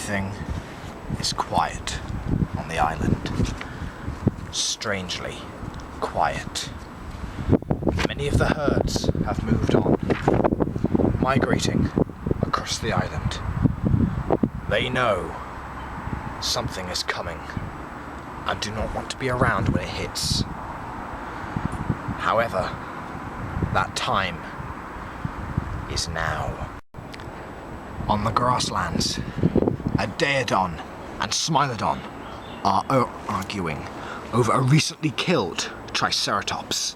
Everything is quiet on the island. Strangely quiet. Many of the herds have moved on, migrating across the island. They know something is coming and do not want to be around when it hits. However, that time is now. On the grasslands, a Daedon and Smilodon are arguing over a recently killed Triceratops.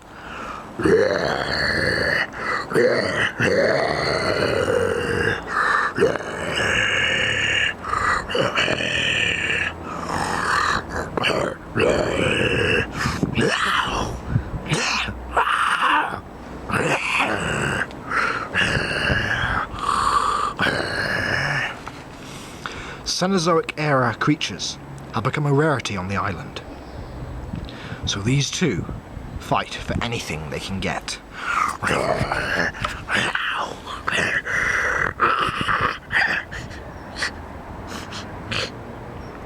Cenozoic era creatures have become a rarity on the island. So these two fight for anything they can get.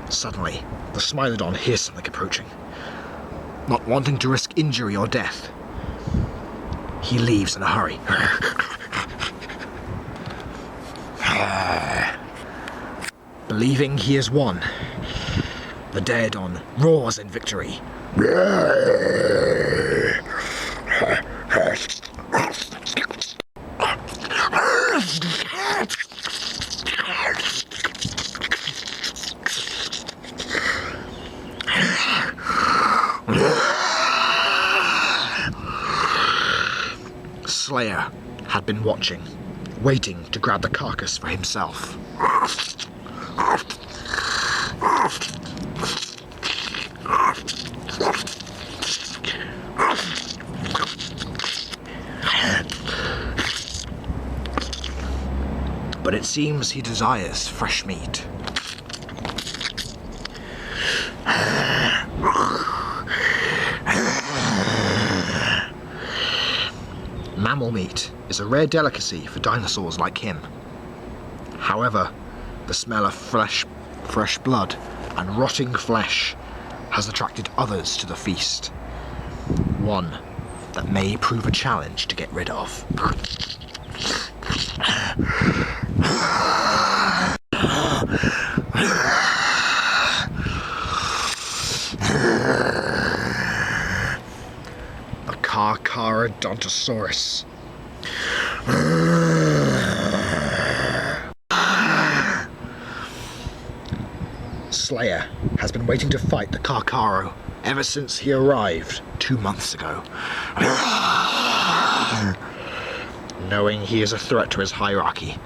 Suddenly, the Smilodon hears something approaching. Not wanting to risk injury or death, he leaves in a hurry. Believing he has won, the Daedon roars in victory. Slayer had been watching, waiting to grab the carcass for himself. But it seems he desires fresh meat. Mammal meat is a rare delicacy for dinosaurs like him. However, the smell of fresh blood and rotting flesh has attracted others to the feast. One that may prove a challenge to get rid of. The Carcharodontosaurus. Slayer has been waiting to fight the Carcharo ever since he arrived 2 months ago. Knowing he is a threat to his hierarchy,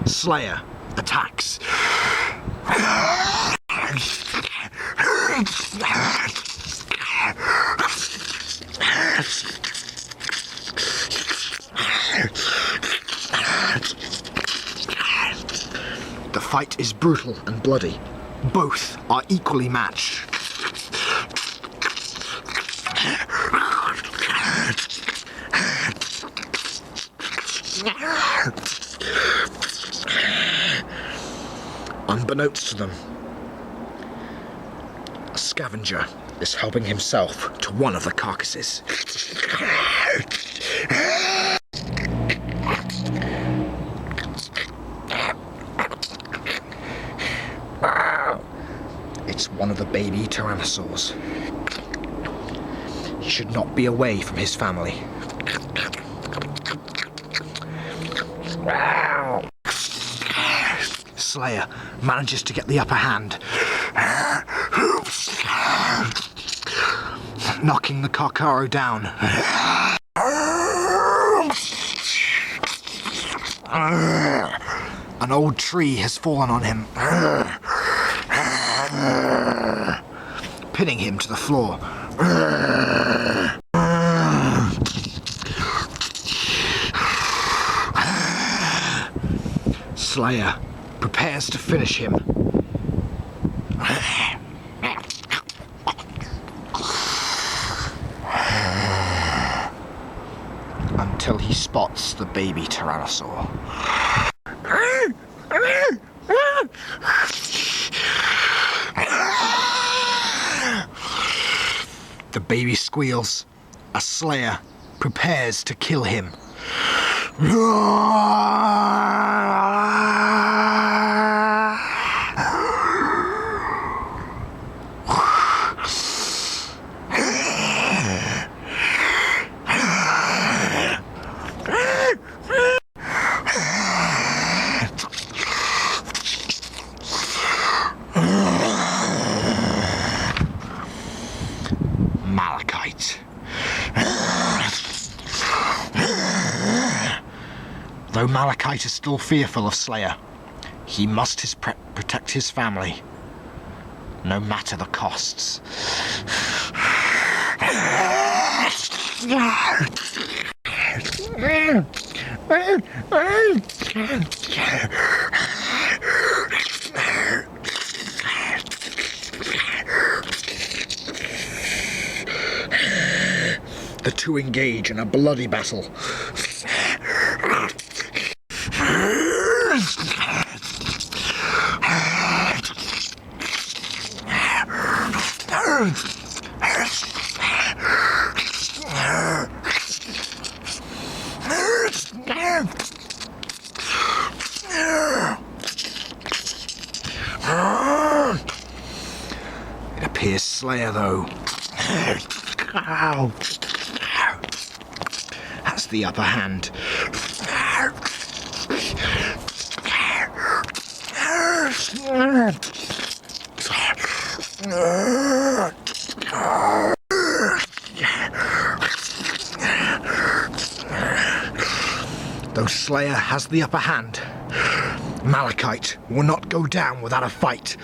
Slayer attacks. The fight is brutal and bloody. Both are equally matched. Unbeknownst to them, a scavenger is helping himself to one of the carcasses. It's one of the baby tyrannosaurs. He should not be away from his family. Slayer manages to get the upper hand, knocking the Carcharo down. An old tree has fallen on him, pinning him to the floor. Slayer prepares to finish him. Until he spots the baby tyrannosaur. The baby squeals as Slayer prepares to kill him. Malachite. Though Malachite is still fearful of Slayer, he must protect his family, no matter the costs. The two engage in a bloody battle. It appears Slayer, though, has the upper hand. Though Slayer has the upper hand, Malachite will not go down without a fight.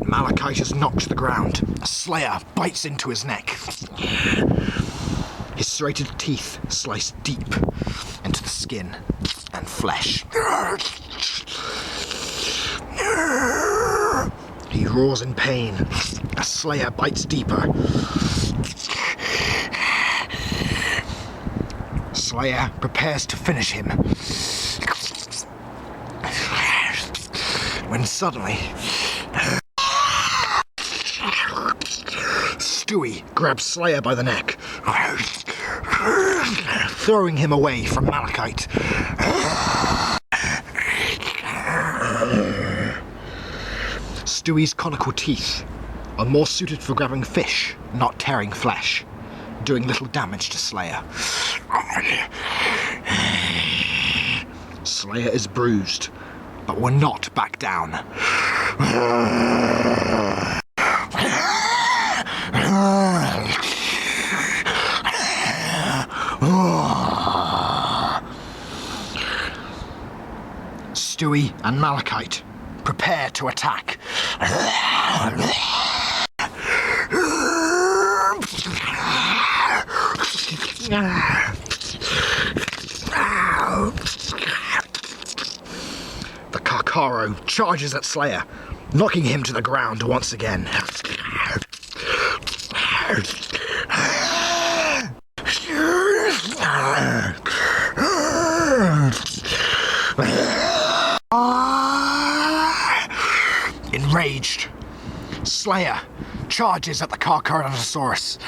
Malachite is knocked to the ground. Slayer bites into his neck. His serrated teeth slice deep into the skin and flesh. He roars in pain as Slayer bites deeper. Slayer prepares to finish him, when suddenly Stewie grabs Slayer by the neck, throwing him away from Malachite. Stewie's conical teeth are more suited for grabbing fish, not tearing flesh, doing little damage to Slayer. Slayer is bruised, but will not back down. Stewie and Malachite prepare to attack. The Carcaro charges at Slayer, knocking him to the ground once again. Enraged, Slayer charges at the Carcharodontosaurus.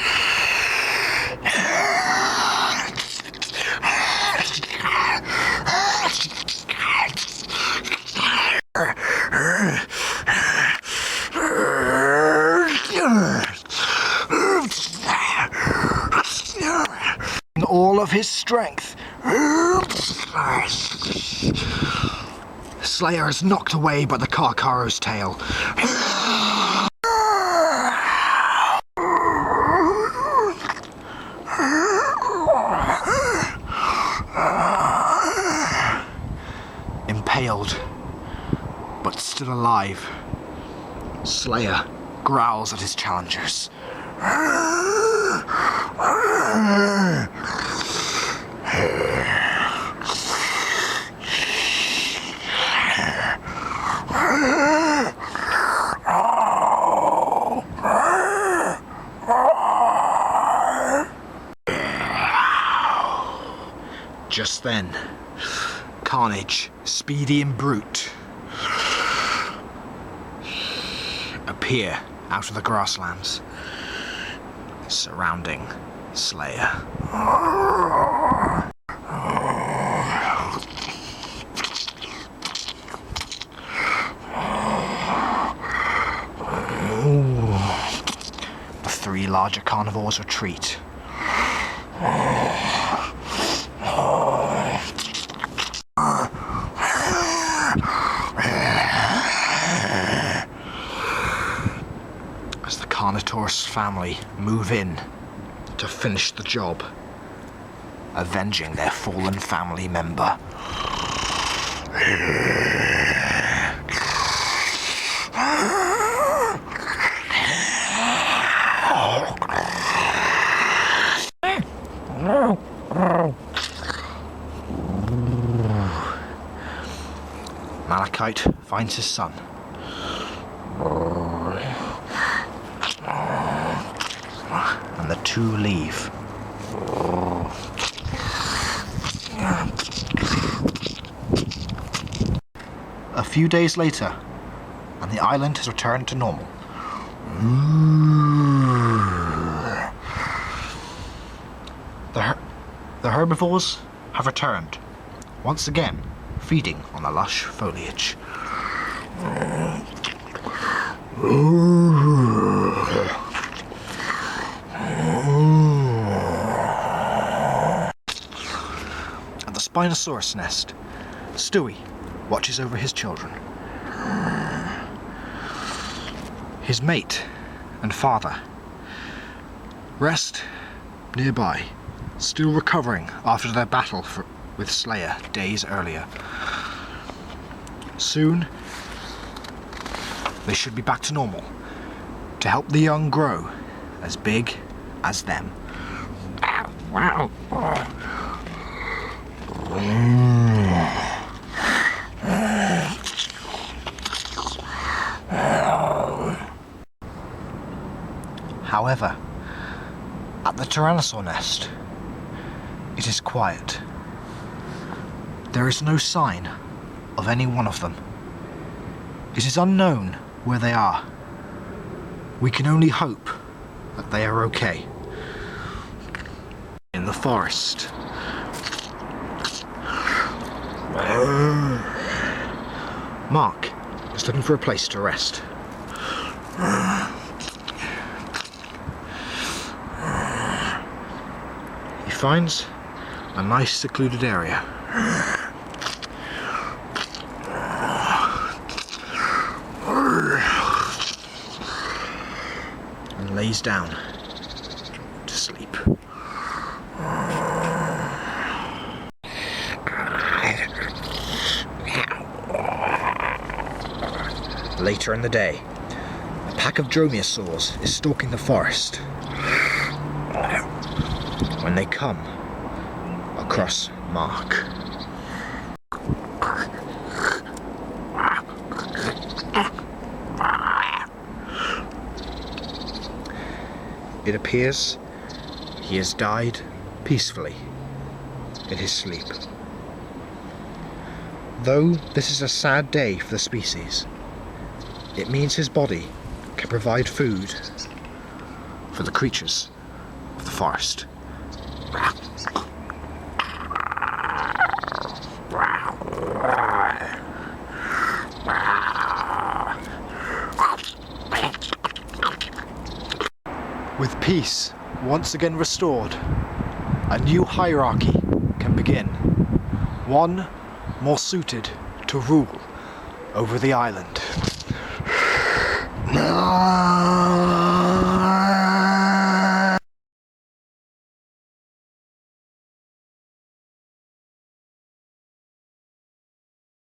All of his strength. Slayer is knocked away by the Carcharo's tail. Impaled, but still alive, Slayer growls at his challengers. Just then, Carnage, Speedy and Brute appear out of the grasslands, surrounding Slayer. The three larger carnivores retreat. As the Carnotaurus family move in to finish the job, avenging their fallen family member. Malachite finds his son. And the two leave. A few days later, and the island has returned to normal. The herbivores have returned, once again feeding on the lush foliage. At the Spinosaurus nest, Stewie watches over his children. His mate and father rest nearby, still recovering after their battle with Slayer days earlier. Soon, they should be back to normal to help the young grow as big as them. Wow. However, at the Tyrannosaur nest, it is quiet. There is no sign of any one of them. It is unknown where they are. We can only hope that they are okay. In the forest. Mark is looking for a place to rest. He finds a nice secluded area. And lays down to sleep. Later in the day, a pack of dromaeosaurs is stalking the forest when they come across Mark. It appears he has died peacefully in his sleep. Though this is a sad day for the species, it means his body can provide food for the creatures of the forest. With peace once again restored, a new hierarchy can begin, one more suited to rule over the island.